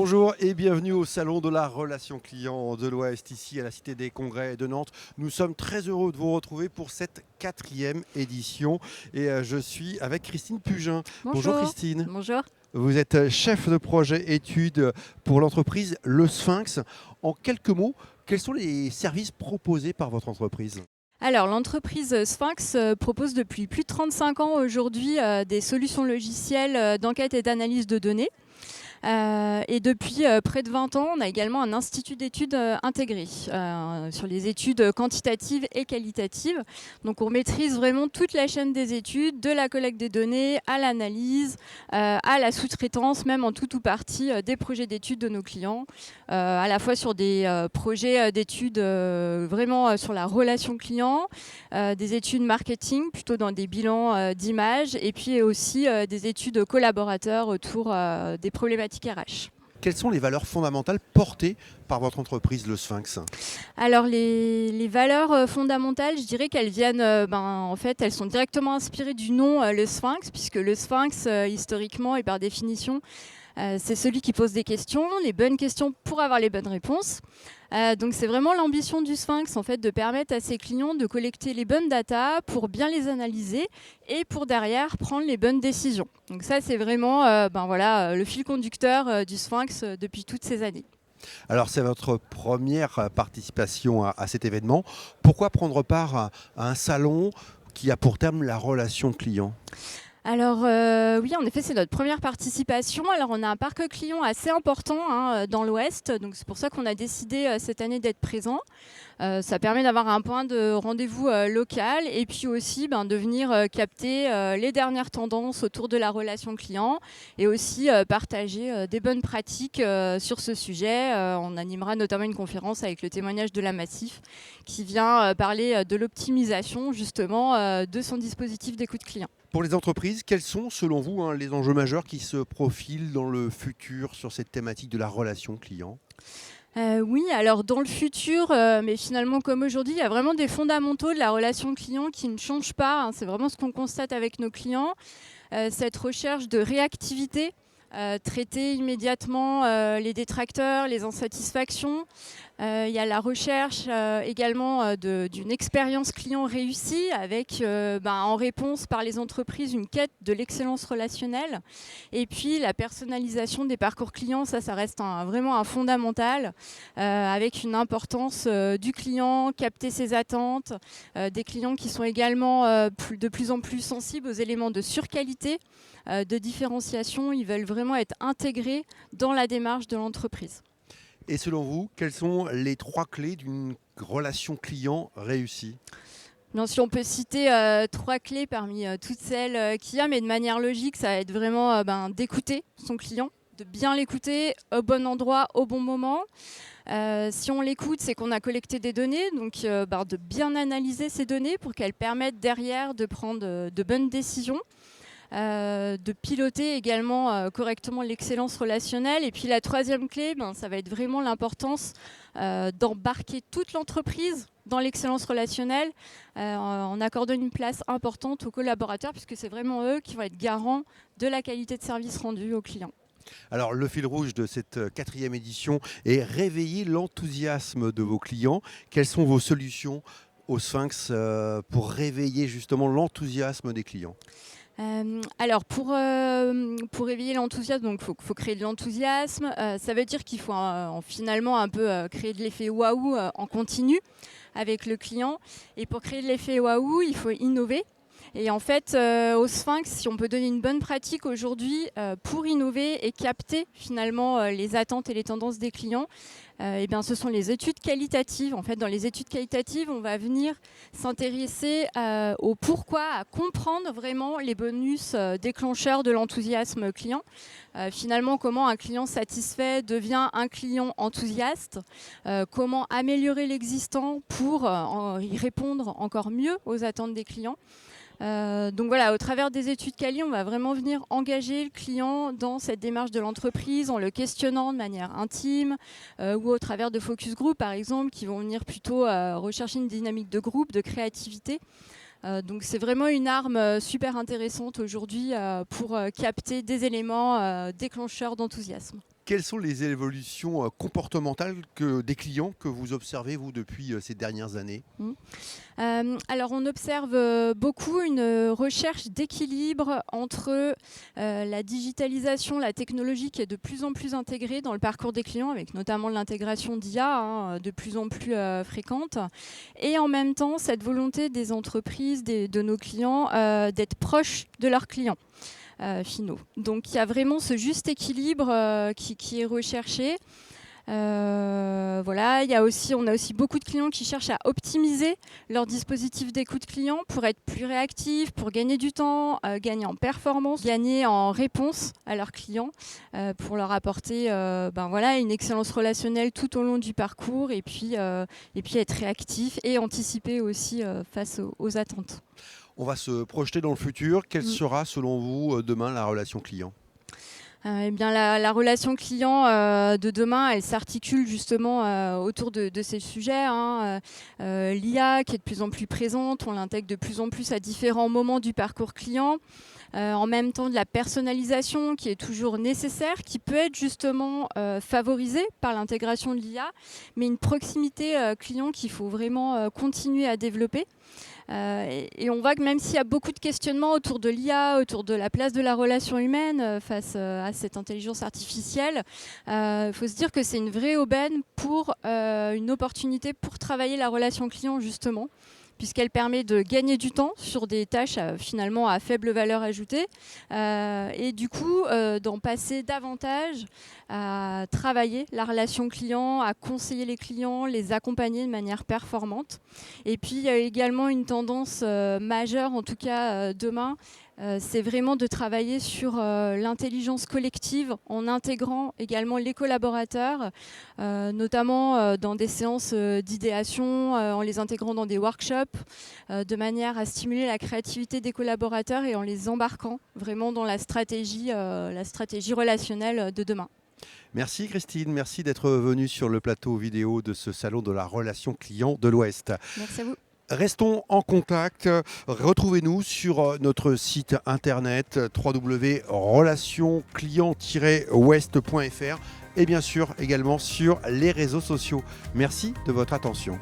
Bonjour et bienvenue au Salon de la Relation Client de l'Ouest, ici à la Cité des Congrès de Nantes. Nous sommes très heureux de vous retrouver pour cette 4e édition et je suis avec Christine Pugin. Bonjour Bonjour. Christine. Bonjour. Vous êtes chef de projet études pour l'entreprise Le Sphinx. En quelques mots, quels sont les services proposés par votre entreprise ? Alors, l'entreprise Sphinx propose depuis plus de 35 ans aujourd'hui des solutions logicielles d'enquête et d'analyse de données. Et depuis près de 20 ans, on a également un institut d'études intégré sur les études quantitatives et qualitatives. Donc on maîtrise vraiment toute la chaîne des études, de la collecte des données à l'analyse, à la sous-traitance, même en tout ou partie des projets d'études de nos clients, à la fois sur des projets d'études vraiment sur la relation client, des études marketing, plutôt dans des bilans d'images, et puis aussi des études collaborateurs autour des problématiques RH. Quelles sont les valeurs fondamentales portées par votre entreprise Le Sphinx ? Alors les valeurs fondamentales, je dirais qu'elles viennent, en fait, elles sont directement inspirées du nom Le Sphinx, puisque le Sphinx, historiquement et par définition, c'est celui qui pose des questions, les bonnes questions pour avoir les bonnes réponses. Donc c'est vraiment l'ambition du Sphinx en fait, de permettre à ses clients de collecter les bonnes datas pour bien les analyser et pour derrière prendre les bonnes décisions. Donc ça c'est vraiment le fil conducteur du Sphinx depuis toutes ces années. Alors c'est votre première participation à cet événement. Pourquoi prendre part à un salon qui a pour terme la relation client ? Alors oui, en effet, c'est notre première participation. Alors on a un parc client assez important dans l'Ouest, donc c'est pour ça qu'on a décidé cette année d'être présent. Ça permet d'avoir un point de rendez-vous local et puis aussi de venir capter les dernières tendances autour de la relation client et aussi partager des bonnes pratiques sur ce sujet. On animera notamment une conférence avec le témoignage de la Massif qui vient parler de l'optimisation justement de son dispositif d'écoute client. Pour les entreprises, quels sont selon vous les enjeux majeurs qui se profilent dans le futur sur cette thématique de la relation client ? Oui, alors dans le futur, mais finalement comme aujourd'hui, il y a vraiment des fondamentaux de la relation client qui ne changent pas, hein. C'est vraiment ce qu'on constate avec nos clients. Cette recherche de réactivité, traiter immédiatement les détracteurs, les insatisfactions. Il y a la recherche également d'une expérience client réussie avec en réponse par les entreprises une quête de l'excellence relationnelle. Et puis la personnalisation des parcours clients, ça reste vraiment un fondamental avec une importance du client, capter ses attentes, des clients qui sont également de plus en plus sensibles aux éléments de surqualité, de différenciation. Ils veulent vraiment être intégrés dans la démarche de l'entreprise. Et selon vous, quelles sont les 3 clés d'une relation client réussie ? Non, si on peut citer 3 clés parmi toutes celles qu'il y a, mais de manière logique, ça va être vraiment d'écouter son client, de bien l'écouter au bon endroit, au bon moment. Si on l'écoute, c'est qu'on a collecté des données, donc de bien analyser ces données pour qu'elles permettent derrière de prendre de bonnes décisions. De piloter également correctement l'excellence relationnelle. Et puis la 3e clé, ça va être vraiment l'importance d'embarquer toute l'entreprise dans l'excellence relationnelle en accordant une place importante aux collaborateurs, puisque c'est vraiment eux qui vont être garants de la qualité de service rendu aux clients. Alors le fil rouge de cette 4e édition est réveiller l'enthousiasme de vos clients. Quelles sont vos solutions au Sphinx pour réveiller justement l'enthousiasme des clients ? Alors pour réveiller l'enthousiasme, il faut créer de l'enthousiasme. Ça veut dire qu'il faut finalement un peu créer de l'effet waouh en continu avec le client. Et pour créer de l'effet waouh, il faut innover. Et en fait, au Sphinx, si on peut donner une bonne pratique aujourd'hui pour innover et capter finalement les attentes et les tendances des clients, ce sont les études qualitatives. En fait, dans les études qualitatives, on va venir s'intéresser au pourquoi, à comprendre vraiment les bonus déclencheurs de l'enthousiasme client. Finalement, comment un client satisfait devient un client enthousiaste, comment améliorer l'existant pour y répondre encore mieux aux attentes des clients. Donc voilà, au travers des études quali, on va vraiment venir engager le client dans cette démarche de l'entreprise en le questionnant de manière intime ou au travers de focus group par exemple qui vont venir plutôt rechercher une dynamique de groupe, de créativité. Donc c'est vraiment une arme super intéressante aujourd'hui pour capter des éléments déclencheurs d'enthousiasme. Quelles sont les évolutions comportementales des clients que vous observez, vous, depuis ces dernières années? Alors on observe beaucoup une recherche d'équilibre entre la digitalisation, la technologie qui est de plus en plus intégrée dans le parcours des clients, avec notamment l'intégration d'IA de plus en plus fréquente, et en même temps cette volonté des entreprises, de nos clients, d'être proches de leurs clients finaux. Donc il y a vraiment ce juste équilibre qui est recherché. Voilà, on a aussi beaucoup de clients qui cherchent à optimiser leur dispositif d'écoute client pour être plus réactifs, pour gagner du temps, gagner en performance, gagner en réponse à leurs clients, pour leur apporter une excellence relationnelle tout au long du parcours et puis être réactif et anticiper aussi face aux attentes. On va se projeter dans le futur. Quelle sera, selon vous, demain, la relation client ? La relation client de demain, elle s'articule justement autour de ces sujets. L'IA qui est de plus en plus présente, on l'intègre de plus en plus à différents moments du parcours client. En même temps, de la personnalisation qui est toujours nécessaire, qui peut être justement favorisée par l'intégration de l'IA, mais une proximité client qu'il faut vraiment continuer à développer. Et on voit que même s'il y a beaucoup de questionnements autour de l'IA, autour de la place de la relation humaine face à cette intelligence artificielle, il faut se dire que c'est une vraie aubaine pour une opportunité pour travailler la relation client justement, puisqu'elle permet de gagner du temps sur des tâches finalement à faible valeur ajoutée et du coup d'en passer davantage à travailler la relation client, à conseiller les clients, les accompagner de manière performante. Et puis il y a également une tendance majeure, en tout cas demain, c'est vraiment de travailler sur l'intelligence collective en intégrant également les collaborateurs, notamment dans des séances d'idéation, en les intégrant dans des workshops, de manière à stimuler la créativité des collaborateurs et en les embarquant vraiment dans la stratégie relationnelle de demain. Merci Christine, merci d'être venue sur le plateau vidéo de ce salon de la relation client de l'Ouest. Merci à vous. Restons en contact. Retrouvez-nous sur notre site internet www.relationclient-ouest.fr et bien sûr également sur les réseaux sociaux. Merci de votre attention.